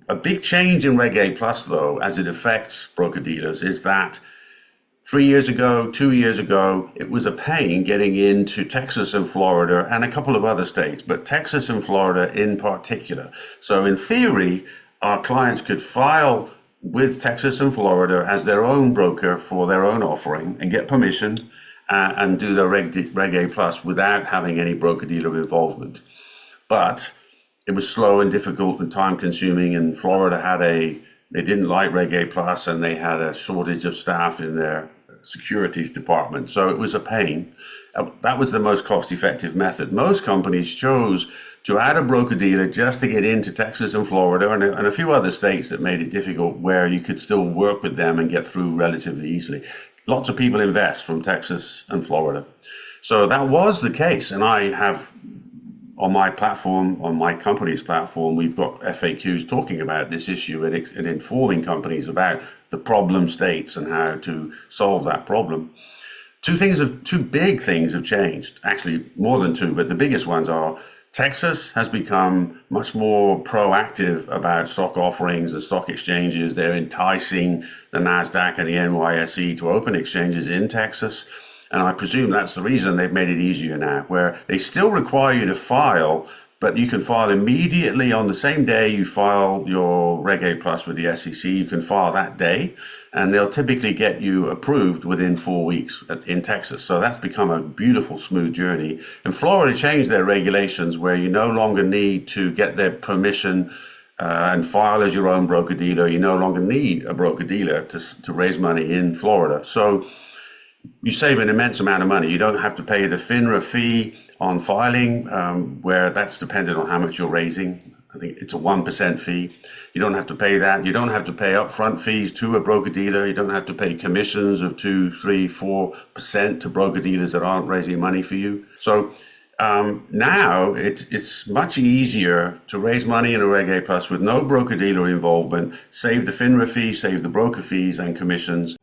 A big change in Reg A Plus, though, as it affects broker-dealers, is that 3 years ago, 2 years ago, it was a pain getting into Texas and Florida and a couple of other states, but Texas and Florida in particular. So in theory, our clients could file with Texas and Florida as their own broker for their own offering and get permission and do the Reg A Plus without having any broker-dealer involvement. But it was slow and difficult and time consuming, and Florida they didn't like Reg A Plus, and they had a shortage of staff in their securities department. So it was a pain. That was the most cost effective method. Most companies chose to add a broker dealer just to get into Texas and Florida and a few other states that made it difficult, where you could still work with them and get through relatively easily. Lots of people invest from Texas and Florida. So that was the case. And I have on my platform, on my company's platform, we've got FAQs talking about this issue and informing companies about the problem states and how to solve that problem. Two big things have changed. Actually, more than two, but the biggest ones are Texas has become much more proactive about stock offerings and stock exchanges. They're enticing the NASDAQ and the NYSE to open exchanges in Texas. And I presume that's the reason they've made it easier now, where they still require you to file, but you can file immediately on the same day you file your Reg A Plus with the SEC. You can file that day, and they'll typically get you approved within 4 weeks in Texas. So that's become a beautiful, smooth journey. And Florida changed their regulations where you no longer need to get their permission and file as your own broker-dealer. You no longer need a broker-dealer to raise money in Florida. So you save an immense amount of money. You don't have to pay the FINRA fee on filing, where that's dependent on how much you're raising. I think it's a 1% fee. You don't have to pay that. You don't have to pay upfront fees to a broker-dealer. You don't have to pay commissions of 2, 3, 4% to broker-dealers that aren't raising money for you. So now it's much easier to raise money in a Reg A Plus with no broker-dealer involvement, save the FINRA fee, save the broker fees and commissions,